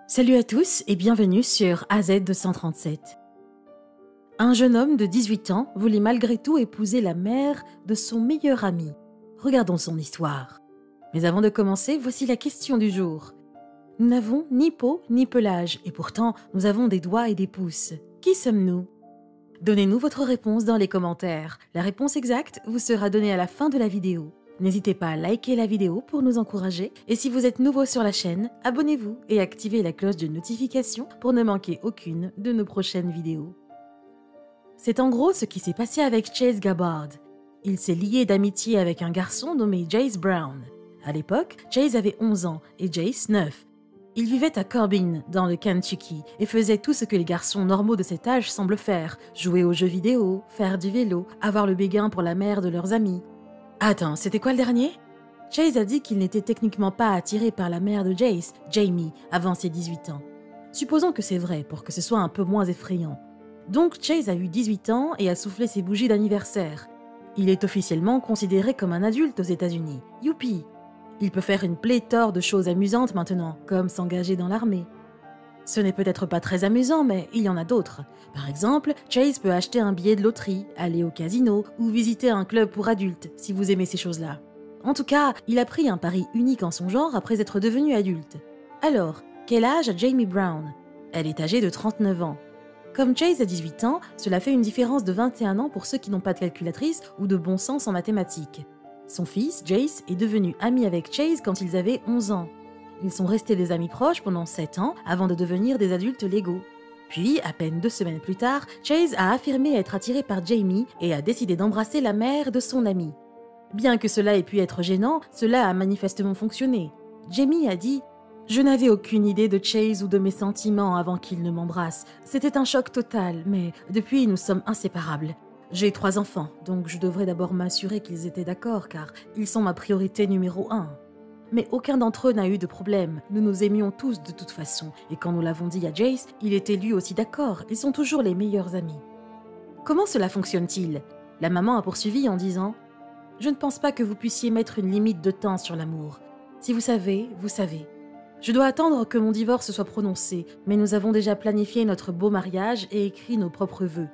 Salut à tous et bienvenue sur AZ237. Un jeune homme de 18 ans voulait malgré tout épouser la mère de son meilleur ami. Regardons son histoire. Mais avant de commencer, voici la question du jour. Nous n'avons ni peau ni pelage et pourtant nous avons des doigts et des pouces. Qui sommes-nous? Donnez-nous votre réponse dans les commentaires. La réponse exacte vous sera donnée à la fin de la vidéo. N'hésitez pas à liker la vidéo pour nous encourager et si vous êtes nouveau sur la chaîne, abonnez-vous et activez la cloche de notification pour ne manquer aucune de nos prochaines vidéos. C'est en gros ce qui s'est passé avec Chase Gabbard. Il s'est lié d'amitié avec un garçon nommé Jace Brown. À l'époque, Chase avait 11 ans et Jace 9. Ils vivaient à Corbin, dans le Kentucky, et faisaient tout ce que les garçons normaux de cet âge semblent faire, jouer aux jeux vidéo, faire du vélo, avoir le béguin pour la mère de leurs amis. Attends, c'était quoi le dernier? Chase a dit qu'il n'était techniquement pas attiré par la mère de Jace, Jamie, avant ses 18 ans. Supposons que c'est vrai, pour que ce soit un peu moins effrayant. Donc Chase a eu 18 ans et a soufflé ses bougies d'anniversaire. Il est officiellement considéré comme un adulte aux États-Unis. Youpi! Il peut faire une pléthore de choses amusantes maintenant, comme s'engager dans l'armée. Ce n'est peut-être pas très amusant, mais il y en a d'autres. Par exemple, Chase peut acheter un billet de loterie, aller au casino ou visiter un club pour adultes, si vous aimez ces choses-là. En tout cas, il a pris un pari unique en son genre après être devenu adulte. Alors, quel âge a Jamie Brown? Elle est âgée de 39 ans. Comme Chase a 18 ans, cela fait une différence de 21 ans pour ceux qui n'ont pas de calculatrice ou de bon sens en mathématiques. Son fils, Jace, est devenu ami avec Chase quand ils avaient 11 ans. Ils sont restés des amis proches pendant 7 ans avant de devenir des adultes légaux. Puis, à peine 2 semaines plus tard, Chase a affirmé être attiré par Jamie et a décidé d'embrasser la mère de son ami. Bien que cela ait pu être gênant, cela a manifestement fonctionné. Jamie a dit « Je n'avais aucune idée de Chase ou de mes sentiments avant qu'il ne m'embrasse. C'était un choc total, mais depuis nous sommes inséparables. J'ai 3 enfants, donc je devrais d'abord m'assurer qu'ils étaient d'accord car ils sont ma priorité numéro 1. Mais aucun d'entre eux n'a eu de problème, nous nous aimions tous de toute façon, et quand nous l'avons dit à Jace, il était lui aussi d'accord, ils sont toujours les meilleurs amis. Comment cela fonctionne-t-il? La maman a poursuivi en disant « Je ne pense pas que vous puissiez mettre une limite de temps sur l'amour. Si vous savez, vous savez. Je dois attendre que mon divorce soit prononcé, mais nous avons déjà planifié notre beau mariage et écrit nos propres vœux. »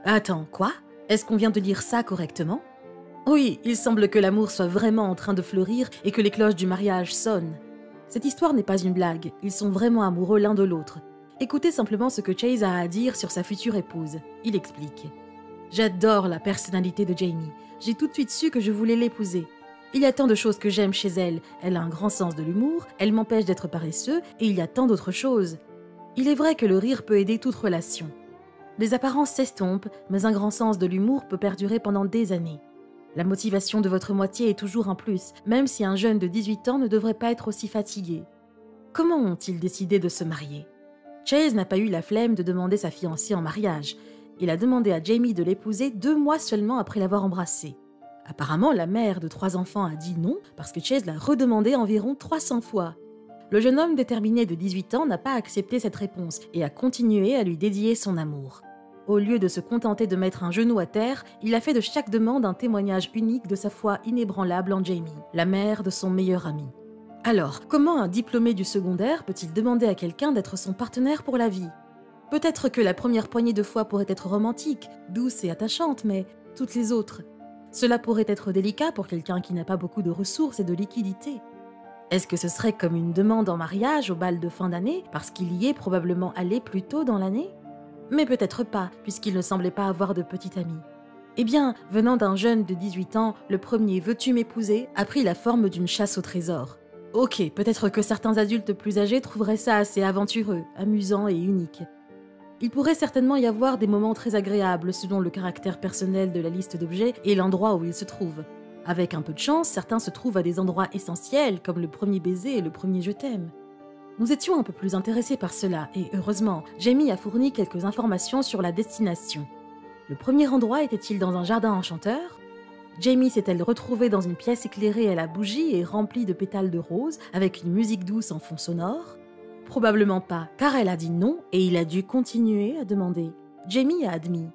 Attends, quoi? Est-ce qu'on vient de lire ça correctement? Oui, il semble que l'amour soit vraiment en train de fleurir et que les cloches du mariage sonnent. Cette histoire n'est pas une blague, ils sont vraiment amoureux l'un de l'autre. Écoutez simplement ce que Chase a à dire sur sa future épouse. Il explique. « J'adore la personnalité de Jamie. J'ai tout de suite su que je voulais l'épouser. Il y a tant de choses que j'aime chez elle. Elle a un grand sens de l'humour, elle m'empêche d'être paresseux et il y a tant d'autres choses. Il est vrai que le rire peut aider toute relation. Les apparences s'estompent, mais un grand sens de l'humour peut perdurer pendant des années. La motivation de votre moitié est toujours un plus, même si un jeune de 18 ans ne devrait pas être aussi fatigué. Comment ont-ils décidé de se marier? Chase n'a pas eu la flemme de demander sa fiancée en mariage. Il a demandé à Jamie de l'épouser 2 mois seulement après l'avoir embrassée. Apparemment, la mère de 3 enfants a dit non parce que Chase l'a redemandé environ 300 fois. Le jeune homme déterminé de 18 ans n'a pas accepté cette réponse et a continué à lui dédier son amour. Au lieu de se contenter de mettre un genou à terre, il a fait de chaque demande un témoignage unique de sa foi inébranlable en Jamie, la mère de son meilleur ami. Alors, comment un diplômé du secondaire peut-il demander à quelqu'un d'être son partenaire pour la vie? Peut-être que la première poignée de fois pourrait être romantique, douce et attachante, mais toutes les autres. Cela pourrait être délicat pour quelqu'un qui n'a pas beaucoup de ressources et de liquidités. Est-ce que ce serait comme une demande en mariage au bal de fin d'année, parce qu'il y est probablement allé plus tôt dans l'année? Mais peut-être pas, puisqu'il ne semblait pas avoir de petit ami. Eh bien, venant d'un jeune de 18 ans, le premier « Veux-tu m'épouser » a pris la forme d'une chasse au trésor. Ok, peut-être que certains adultes plus âgés trouveraient ça assez aventureux, amusant et unique. Il pourrait certainement y avoir des moments très agréables selon le caractère personnel de la liste d'objets et l'endroit où ils se trouvent. Avec un peu de chance, certains se trouvent à des endroits essentiels comme le premier baiser et le premier « je t'aime ». Nous étions un peu plus intéressés par cela et heureusement, Jamie a fourni quelques informations sur la destination. Le premier endroit était-il dans un jardin enchanteur? Jamie s'est-elle retrouvée dans une pièce éclairée à la bougie et remplie de pétales de rose avec une musique douce en fond sonore? Probablement pas, car elle a dit non et il a dû continuer à demander. Jamie a admis.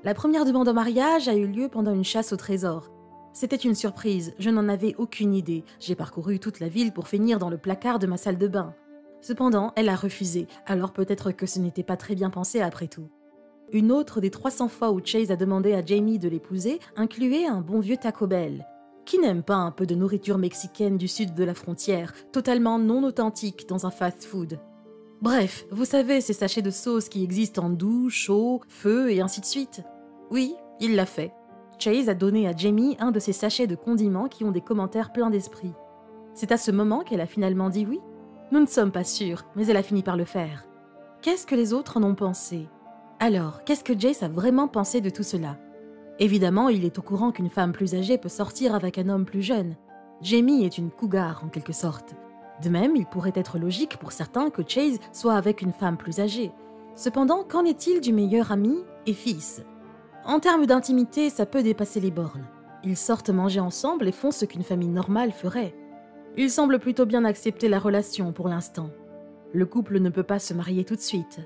La première demande en mariage a eu lieu pendant une chasse au trésor. C'était une surprise, je n'en avais aucune idée. J'ai parcouru toute la ville pour finir dans le placard de ma salle de bain. Cependant, elle a refusé, alors peut-être que ce n'était pas très bien pensé après tout. Une autre des 300 fois où Chase a demandé à Jamie de l'épouser incluait un bon vieux Taco Bell. Qui n'aime pas un peu de nourriture mexicaine du sud de la frontière, totalement non authentique dans un fast-food? Bref, vous savez, ces sachets de sauce qui existent en doux, chaud, feu et ainsi de suite. Oui, il l'a fait. Chase a donné à Jamie un de ces sachets de condiments qui ont des commentaires pleins d'esprit. C'est à ce moment qu'elle a finalement dit oui. Nous ne sommes pas sûrs, mais elle a fini par le faire. Qu'est-ce que les autres en ont pensé? Alors, qu'est-ce que Jace a vraiment pensé de tout cela? Évidemment, il est au courant qu'une femme plus âgée peut sortir avec un homme plus jeune. Jamie est une cougar en quelque sorte. De même, il pourrait être logique pour certains que Chase soit avec une femme plus âgée. Cependant, qu'en est-il du meilleur ami et fils? En termes d'intimité, ça peut dépasser les bornes. Ils sortent manger ensemble et font ce qu'une famille normale ferait. Ils semblent plutôt bien accepter la relation pour l'instant. Le couple ne peut pas se marier tout de suite.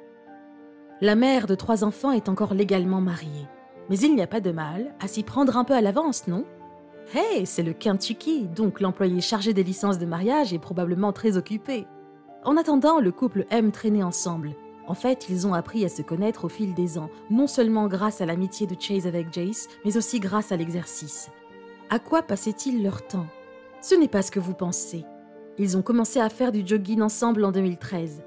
La mère de 3 enfants est encore légalement mariée. Mais il n'y a pas de mal à s'y prendre un peu à l'avance, non? Hey, c'est le Kentucky, donc l'employé chargé des licences de mariage est probablement très occupé. En attendant, le couple aime traîner ensemble. En fait, ils ont appris à se connaître au fil des ans, non seulement grâce à l'amitié de Chase avec Jace, mais aussi grâce à l'exercice. À quoi passaient-ils leur temps? Ce n'est pas ce que vous pensez. Ils ont commencé à faire du jogging ensemble en 2013.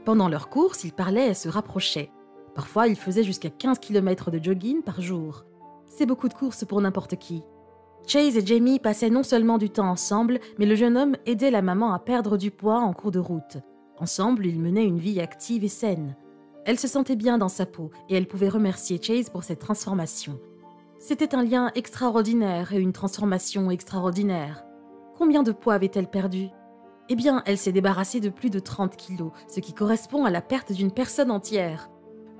Pendant leurs courses, ils parlaient et se rapprochaient. Parfois, ils faisaient jusqu'à 15 km de jogging par jour. C'est beaucoup de courses pour n'importe qui. Chase et Jamie passaient non seulement du temps ensemble, mais le jeune homme aidait la maman à perdre du poids en cours de route. Ensemble, ils menaient une vie active et saine. Elle se sentait bien dans sa peau et elle pouvait remercier Chase pour cette transformation. C'était un lien extraordinaire et une transformation extraordinaire. Combien de poids avait-elle perdu? Eh bien, elle s'est débarrassée de plus de 30 kilos, ce qui correspond à la perte d'une personne entière.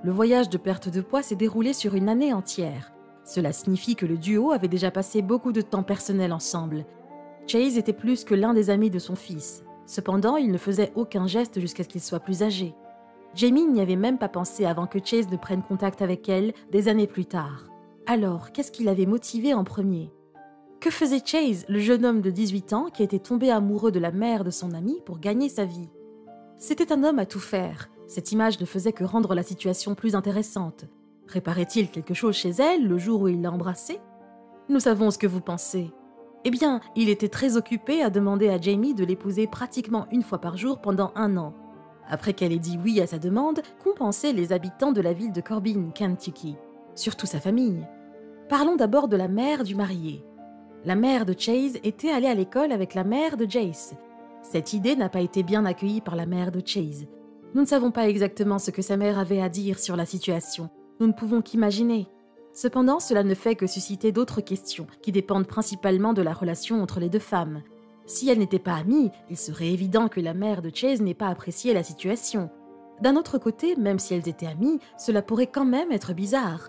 Le voyage de perte de poids s'est déroulé sur une année entière. Cela signifie que le duo avait déjà passé beaucoup de temps personnel ensemble. Chase était plus que l'un des amis de son fils. Cependant, il ne faisait aucun geste jusqu'à ce qu'il soit plus âgé. Jamie n'y avait même pas pensé avant que Chase ne prenne contact avec elle des années plus tard. Alors, qu'est-ce qui l'avait motivé en premier? Que faisait Chase, le jeune homme de 18 ans qui était tombé amoureux de la mère de son ami pour gagner sa vie? C'était un homme à tout faire. Cette image ne faisait que rendre la situation plus intéressante. Préparait-il quelque chose chez elle le jour où il l'a embrassée? Nous savons ce que vous pensez. Eh bien, il était très occupé à demander à Jamie de l'épouser pratiquement une fois par jour pendant 1 an. Après qu'elle ait dit oui à sa demande, qu'ont pensé les habitants de la ville de Corbin, Kentucky? Surtout sa famille. Parlons d'abord de la mère du marié. La mère de Chase était allée à l'école avec la mère de Jace. Cette idée n'a pas été bien accueillie par la mère de Chase. Nous ne savons pas exactement ce que sa mère avait à dire sur la situation. Nous ne pouvons qu'imaginer. Cependant, cela ne fait que susciter d'autres questions qui dépendent principalement de la relation entre les 2 femmes. Si elles n'étaient pas amies, il serait évident que la mère de Chase n'ait pas apprécié la situation. D'un autre côté, même si elles étaient amies, cela pourrait quand même être bizarre.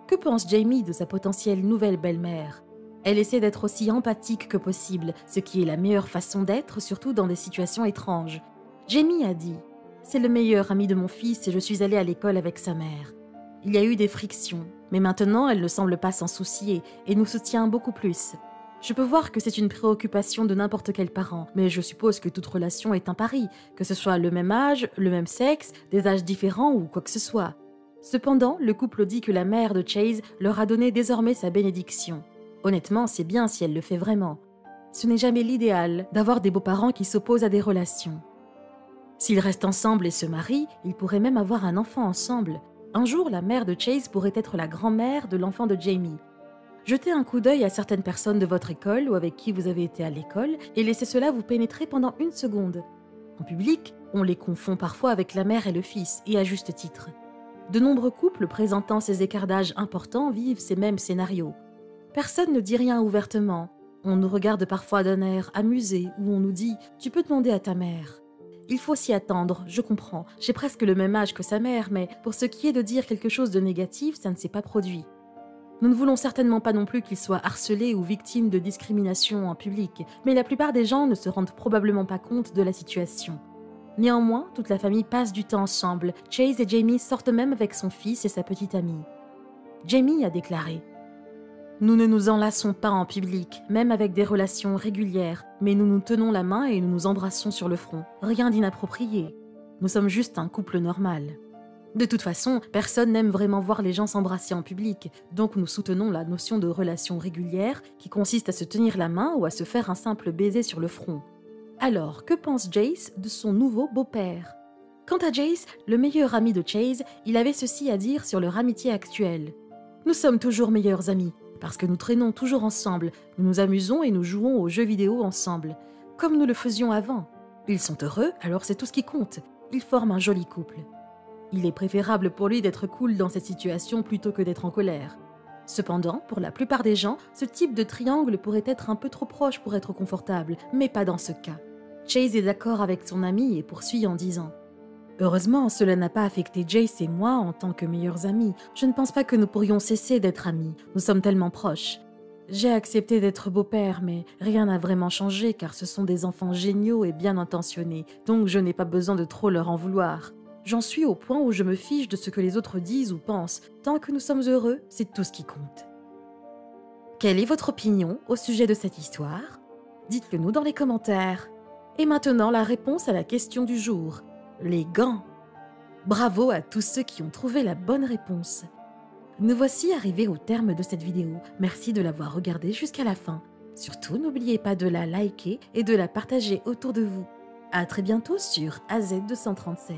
Que pense Jamie de sa potentielle nouvelle belle-mère? Elle essaie d'être aussi empathique que possible, ce qui est la meilleure façon d'être, surtout dans des situations étranges. Jamie a dit « C'est le meilleur ami de mon fils et je suis allée à l'école avec sa mère. Il y a eu des frictions, mais maintenant elle ne semble pas s'en soucier et nous soutient beaucoup plus. Je peux voir que c'est une préoccupation de n'importe quel parent, mais je suppose que toute relation est un pari, que ce soit le même âge, le même sexe, des âges différents ou quoi que ce soit. Cependant, le couple dit que la mère de Chase leur a donné désormais sa bénédiction. Honnêtement, c'est bien si elle le fait vraiment. Ce n'est jamais l'idéal d'avoir des beaux-parents qui s'opposent à des relations. S'ils restent ensemble et se marient, ils pourraient même avoir un enfant ensemble. Un jour, la mère de Chase pourrait être la grand-mère de l'enfant de Jamie. Jetez un coup d'œil à certaines personnes de votre école ou avec qui vous avez été à l'école et laissez cela vous pénétrer pendant 1 seconde. En public, on les confond parfois avec la mère et le fils, et à juste titre. De nombreux couples présentant ces écarts d'âge importants vivent ces mêmes scénarios. Personne ne dit rien ouvertement. On nous regarde parfois d'un air amusé ou on nous dit « Tu peux demander à ta mère ». Il faut s'y attendre, je comprends. J'ai presque le même âge que sa mère, mais pour ce qui est de dire quelque chose de négatif, ça ne s'est pas produit. Nous ne voulons certainement pas non plus qu'il soit harcelé ou victime de discrimination en public, mais la plupart des gens ne se rendent probablement pas compte de la situation. Néanmoins, toute la famille passe du temps ensemble. Chase et Jamie sortent même avec son fils et sa petite amie. Jamie a déclaré Nous ne nous enlaçons pas en public, même avec des relations régulières, mais nous nous tenons la main et nous nous embrassons sur le front. Rien d'inapproprié. Nous sommes juste un couple normal. De toute façon, personne n'aime vraiment voir les gens s'embrasser en public, donc nous soutenons la notion de relation régulière qui consiste à se tenir la main ou à se faire un simple baiser sur le front. Alors, que pense Jace de son nouveau beau-père? Quant à Jace, le meilleur ami de Chase, il avait ceci à dire sur leur amitié actuelle. Nous sommes toujours meilleurs amis, parce que nous traînons toujours ensemble, nous nous amusons et nous jouons aux jeux vidéo ensemble, comme nous le faisions avant. Ils sont heureux, alors c'est tout ce qui compte. Ils forment un joli couple. Il est préférable pour lui d'être cool dans cette situation plutôt que d'être en colère. Cependant, pour la plupart des gens, ce type de triangle pourrait être un peu trop proche pour être confortable, mais pas dans ce cas. Chase est d'accord avec son ami et poursuit en disant « Heureusement, cela n'a pas affecté Jace et moi en tant que meilleurs amis. Je ne pense pas que nous pourrions cesser d'être amis. Nous sommes tellement proches. J'ai accepté d'être beau-père, mais rien n'a vraiment changé car ce sont des enfants géniaux et bien intentionnés, donc je n'ai pas besoin de trop leur en vouloir. J'en suis au point où je me fiche de ce que les autres disent ou pensent. Tant que nous sommes heureux, c'est tout ce qui compte. » Quelle est votre opinion au sujet de cette histoire? Dites-le nous dans les commentaires. Et maintenant, la réponse à la question du jour. Les gants. Bravo à tous ceux qui ont trouvé la bonne réponse. Nous voici arrivés au terme de cette vidéo. Merci de l'avoir regardée jusqu'à la fin. Surtout, n'oubliez pas de la liker et de la partager autour de vous. À très bientôt sur AZ237.